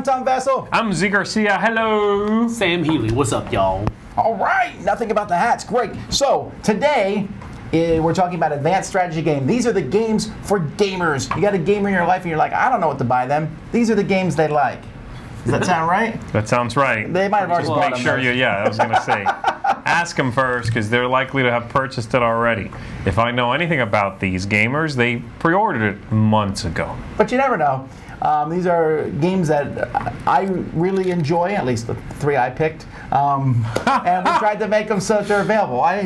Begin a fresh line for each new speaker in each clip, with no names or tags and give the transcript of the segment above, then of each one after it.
Tom Vessel.
I'm Z Garcia. Hello.
Sam Healy. What's up, y'all?
All right, nothing about the hats. Great. So today we're talking about advanced strategy game. These are the games for gamers. You got a gamer in your life and you're like, I don't know what to buy them. These are the games they like. Does that sound right?
That sounds right.
They might have already bought them.
Make sure I was going to say. Ask them first because they're likely to have purchased it already. If I know anything about these gamers, they pre-ordered it months ago.
But you never know. These are games that I really enjoy, at least the 3 I picked. And we tried to make them so that they're available. I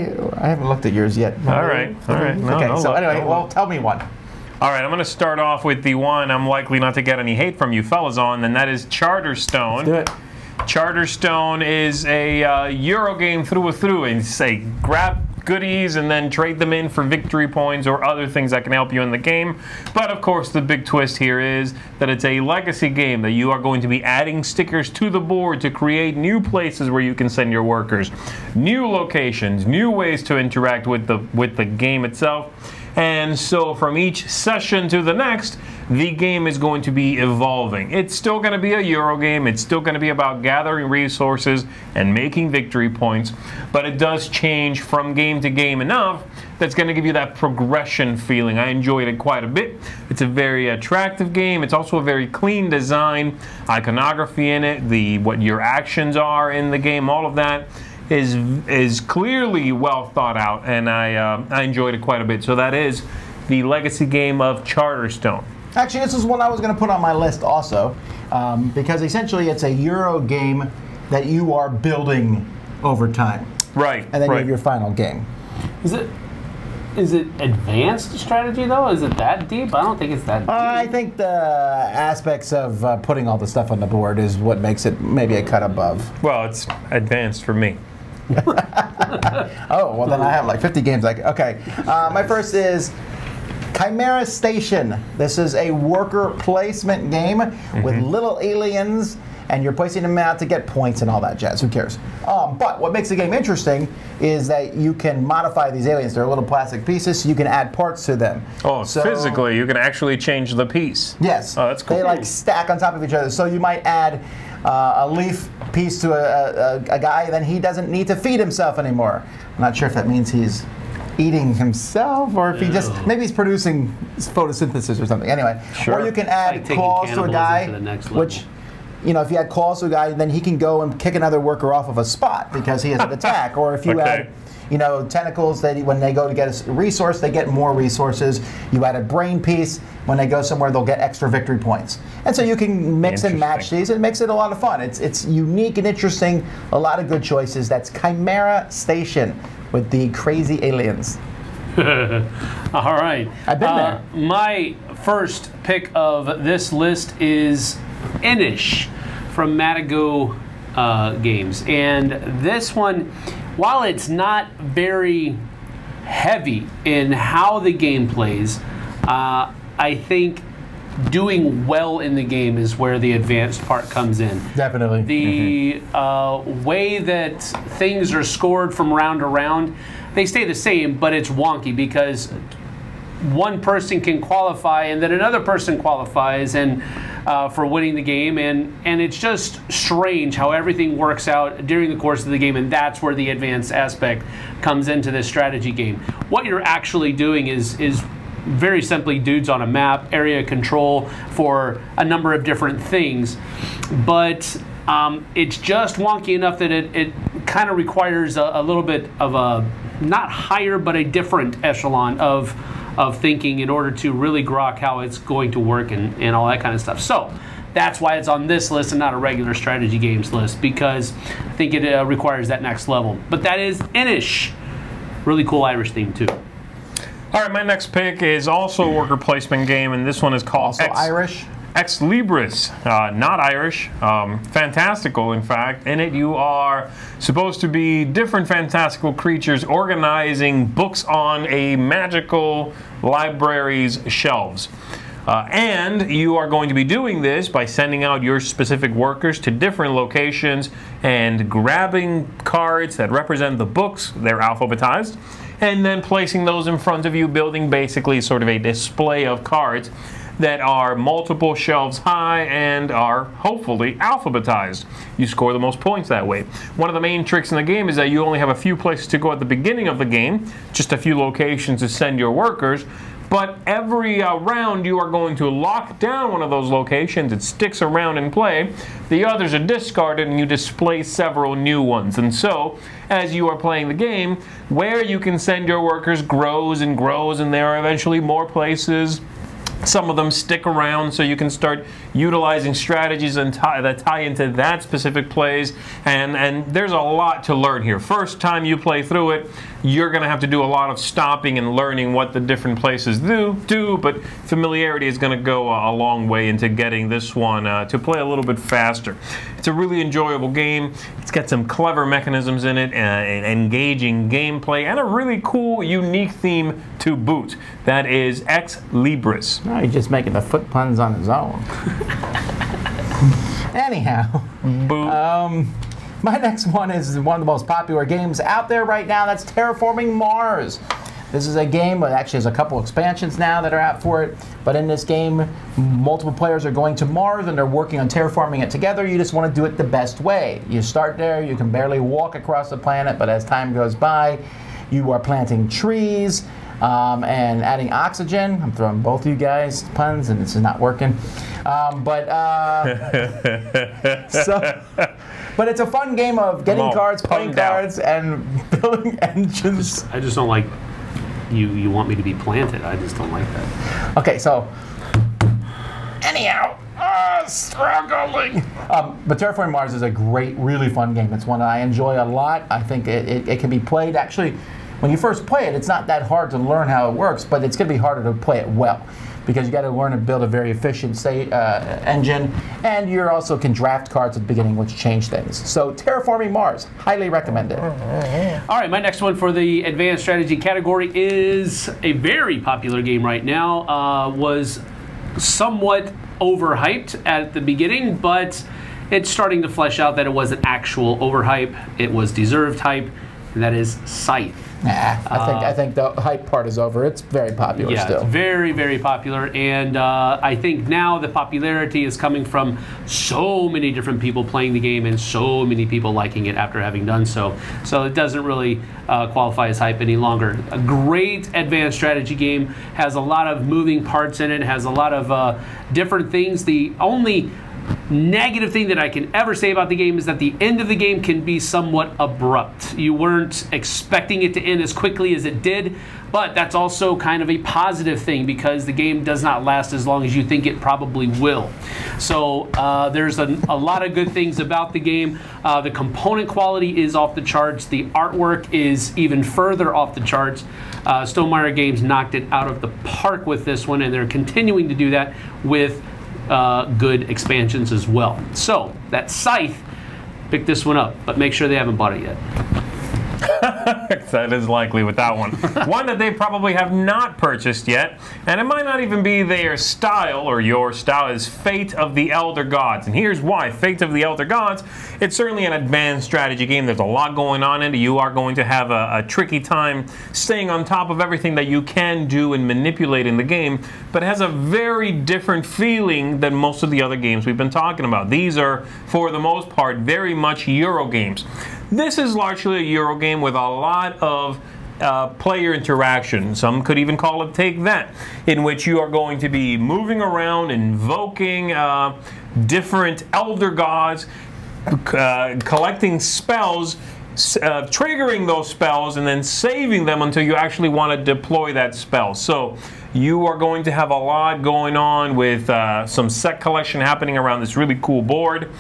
haven't looked at yours yet.
All right.
Anyway, well, tell me one.
All right, I'm going to start off with the one I'm likely not to get any hate from you fellas on, and that is Charterstone.
Let's do it.
Charterstone is a Euro game through and through, and say grab goodies and then trade them in for victory points or other things that can help you in the game. But of course, the big twist here is that it's a legacy game that you are going to be adding stickers to the board to create new places where you can send your workers, new locations, new ways to interact with the game itself. And so from each session to the next, the game is going to be evolving. It's still going to be a Euro game. It's still going to be about gathering resources and making victory points. But it does change from game to game enough that's going to give you that progression feeling. I enjoyed it quite a bit. It's a very attractive game. It's also a very clean design, iconography in it, what your actions are in the game, all of that is clearly well thought out, and I enjoyed it quite a bit. So that is the legacy game of Charterstone.
Actually, this is one I was going to put on my list also, because essentially it's a Euro game that you are building over time.
Right.
And then you have your final game.
Is it advanced strategy though? Is it that deep? I don't think it's that deep.
I think the aspects of putting all the stuff on the board is what makes it maybe a cut above.
Well, it's advanced for me.
Oh, well then I have like 50 games. Okay, my first is Chimera Station. This is a worker placement game with little aliens, and you're placing them out to get points and all that jazz. Who cares? But what makes the game interesting is that you can modify these aliens. They're little plastic pieces, so you can add parts to them.
Oh, so physically, you can actually change the piece.
Yes.
Oh, that's cool.
They like stack on top of each other. So you might add a leaf piece to a guy, then he doesn't need to feed himself anymore. I'm not sure if that means he's eating himself or if he just, maybe he's producing photosynthesis or something. Anyway, or you can add claws to a guy, which, you know, if you add claws to a guy, then he can go and kick another worker off of a spot because he has an attack. Or if you add, you know, tentacles, that when they go to get a resource, they get more resources. You add a brain piece. When they go somewhere, they'll get extra victory points. And so you can mix and match these. It makes it a lot of fun. It's unique and interesting. A lot of good choices. That's Chimera Station with the crazy aliens.
All right.
I've been there.
My first pick of this list is Inis from Matago Games. And this one, while it's not very heavy in how the game plays, I think doing well in the game is where the advanced part comes in.
Definitely.
The way that things are scored from round to round, they stay the same, but it's wonky because one person can qualify and then another person qualifies and for winning the game, and it's just strange how everything works out during the course of the game, and that's where the advanced aspect comes into this strategy game. What you're actually doing is very simply dudes on a map, area control for a number of different things, but it's just wonky enough that it kind of requires a little bit of a, not higher, but a different echelon of thinking in order to really grok how it's going to work and all that kind of stuff. So that's why it's on this list and not a regular strategy games list, because I think it requires that next level. But that is Inis. Really cool Irish theme too.
All right, my next pick is also a worker placement game, and this one is called
Irish?
Ex Libris, not Irish, fantastical in fact. In it you are supposed to be different fantastical creatures organizing books on a magical library's shelves. And you are going to be doing this by sending out your specific workers to different locations and grabbing cards that represent the books, they're alphabetized, and then placing those in front of you, building basically sort of a display of cards that are multiple shelves high and are hopefully alphabetized. You score the most points that way. One of the main tricks in the game is that you only have a few places to go at the beginning of the game, just a few locations to send your workers. But every round you are going to lock down one of those locations. It sticks around in play. The others are discarded and you display several new ones. And so, as you are playing the game, where you can send your workers grows and grows, and there are eventually more places. Some of them stick around, so you can start utilizing strategies that tie into that specific plays. And there's a lot to learn here. First time you play through it, you're going to have to do a lot of stopping and learning what the different places do. But familiarity is going to go a long way into getting this one to play a little bit faster. It's a really enjoyable game. It's got some clever mechanisms in it, engaging gameplay, and a really cool, unique theme to boot. That is Ex Libris.
No, he's just making the foot puns on his own. Anyhow, my next one is one of the most popular games out there right now. That's Terraforming Mars. This is a game that actually has a couple expansions now that are out for it. But in this game, multiple players are going to Mars and they're working on terraforming it together. You just want to do it the best way. You start there, you can barely walk across the planet, but as time goes by, you are planting trees and adding oxygen. I'm throwing both of you guys puns and this is not working. But it's a fun game of getting cards, playing cards, and building engines.
I just don't like you want me to be planted. I just don't like that.
Okay, so anyhow, struggling. But Terraforming Mars is a great, really fun game. It's one that I enjoy a lot. I think it can be played actually. When you first play it, it's not that hard to learn how it works, but it's going to be harder to play it well because you got to learn to build a very efficient engine, and you also can draft cards at the beginning, which change things. So Terraforming Mars, highly recommended.
All right, my next one for the advanced strategy category is a very popular game right now. Was somewhat overhyped at the beginning, but it's starting to flesh out that it wasn't actual overhype. It was deserved hype, and that is Scythe.
Nah, I think the hype part is over. It's very popular still.
It's very, very popular, and I think now the popularity is coming from so many different people playing the game and so many people liking it after having done so. So it doesn't really qualify as hype any longer. A great advanced strategy game, has a lot of moving parts in it, has a lot of different things. The only negative thing that I can ever say about the game is that the end of the game can be somewhat abrupt. You weren't expecting it to end as quickly as it did, but that's also kind of a positive thing because the game does not last as long as you think it probably will. So there's a lot of good things about the game. The component quality is off the charts. The artwork is even further off the charts. Stonemaier Games knocked it out of the park with this one, and they're continuing to do that with good expansions as well. So that Scythe, pick this one up, but make sure they haven't bought it yet.
That is likely with that one. One that they probably have not purchased yet, and it might not even be their style or your style, is Fate of the Elder Gods. And here's why. Fate of the Elder Gods, it's certainly an advanced strategy game. There's a lot going on in it. You are going to have a tricky time staying on top of everything that you can do and manipulate in the game, but it has a very different feeling than most of the other games we've been talking about. These are, for the most part, very much Euro games. This is largely a Euro game with a lot of player interaction. Some could even call it Take That, in which you are going to be moving around, invoking different elder gods, collecting spells, triggering those spells, and then saving them until you actually want to deploy that spell. So you are going to have a lot going on with some set collection happening around this really cool board,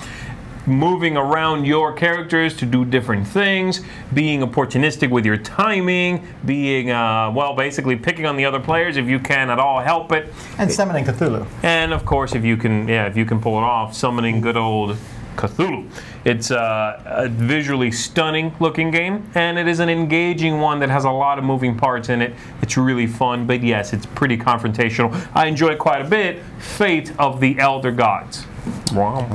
moving around your characters to do different things, being opportunistic with your timing, being, well, basically picking on the other players if you can at all help it.
And summoning Cthulhu. And
of course, if you can pull it off, summoning good old Cthulhu. It's a visually stunning looking game, and it is an engaging one that has a lot of moving parts in it. It's really fun, but yes, it's pretty confrontational. I enjoy it quite a bit. Fate of the Elder Gods.
All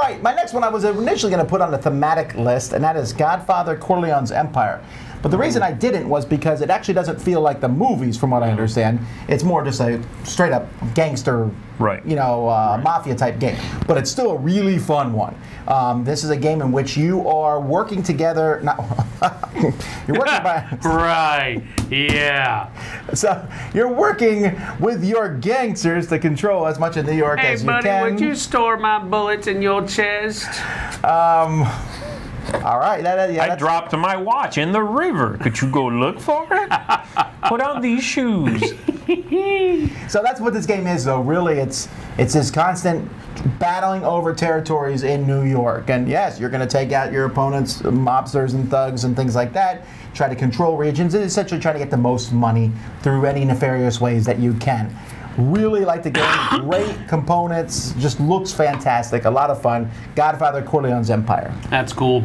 right, my next one I was initially going to put on the thematic list, and that is Godfather Corleone's Empire. But the reason I didn't was because it actually doesn't feel like the movies, from what I understand. It's more just a straight up gangster,
Right.
mafia type game. But it's still a really fun one. This is a game in which you are working together. You're working by.
Right. Yeah.
So you're working with your gangsters to control as much of New York
Hey,
as you
buddy,
can.
would you store my bullets in your chest?
All right.
I dropped my watch in the river. Could you go look for it? Put on these shoes.
So that's what this game is, though. Really, it's this constant battling over territories in New York. And yes, you're going to take out your opponents, mobsters and thugs and things like that. Try to control regions. It's essentially trying to get the most money through any nefarious ways that you can. Really like the game. Great components. Just looks fantastic. A lot of fun. Godfather Corleone's Empire.
That's cool.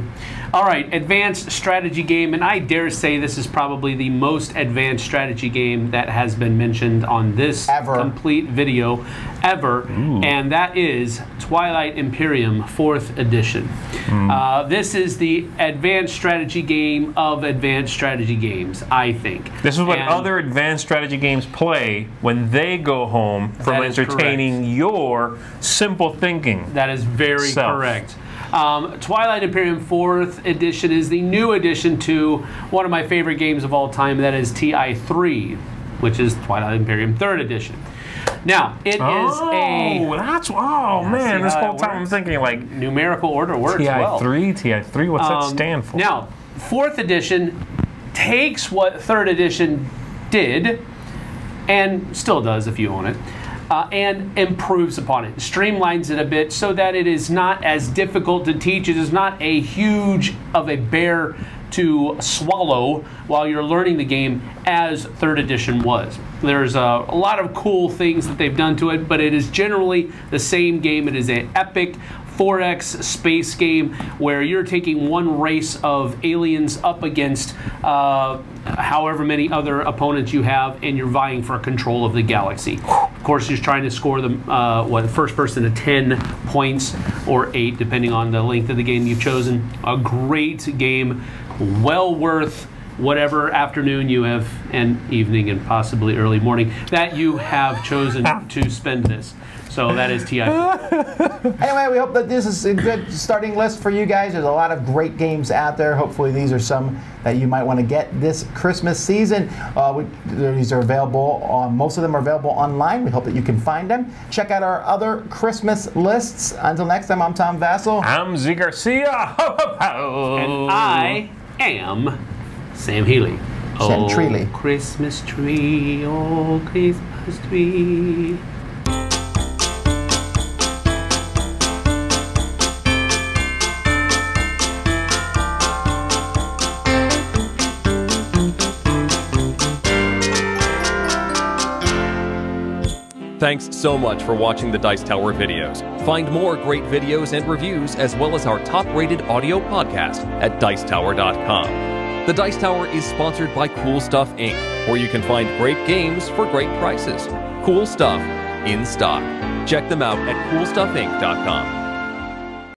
All right, advanced strategy game, and I dare say this is probably the most advanced strategy game that has been mentioned on this complete video ever, and that is Twilight Imperium 4th Edition. This is the advanced strategy game of advanced strategy games, I think.
This is what other advanced strategy games play when they go home from entertaining your simple thinking.
That is very correct. Twilight Imperium 4th Edition is the new addition to one of my favorite games of all time, that is TI3, which is Twilight Imperium 3rd Edition. Now, it is a...
man, this whole time I'm thinking like...
Numerical order works well.
TI3, what's that stand for?
Now, 4th Edition takes what 3rd Edition did, and still does if you own it, and improves upon it, streamlines it a bit so that it is not as difficult to teach. It is not a huge of a bear to swallow while you're learning the game as 3rd Edition was. There's a lot of cool things that they've done to it, but it is generally the same game. It is an epic 4X space game where you're taking one race of aliens up against however many other opponents you have, and you're vying for control of the galaxy. Of course, you're trying to score them, first person to 10 points or 8, depending on the length of the game you've chosen. A great game, well worth whatever afternoon you have, and evening, and possibly early morning that you have chosen to spend this. So that is TI.
Anyway, we hope that this is a good starting list for you guys. There's a lot of great games out there. Hopefully these are some that you might want to get this Christmas season. These are available, most of them are available online. We hope that you can find them. Check out our other Christmas lists. Until next time, I'm Tom Vassell.
I'm Z Garcia. Ho, ho, ho.
And I am Sam Healy.
Sam Treely.
Christmas tree, oh Christmas tree.
Thanks so much for watching the Dice Tower videos. Find more great videos and reviews, as well as our top-rated audio podcast at Dicetower.com. The Dice Tower is sponsored by Cool Stuff Inc., where you can find great games for great prices. Cool stuff in stock. Check them out at CoolStuffInc.com.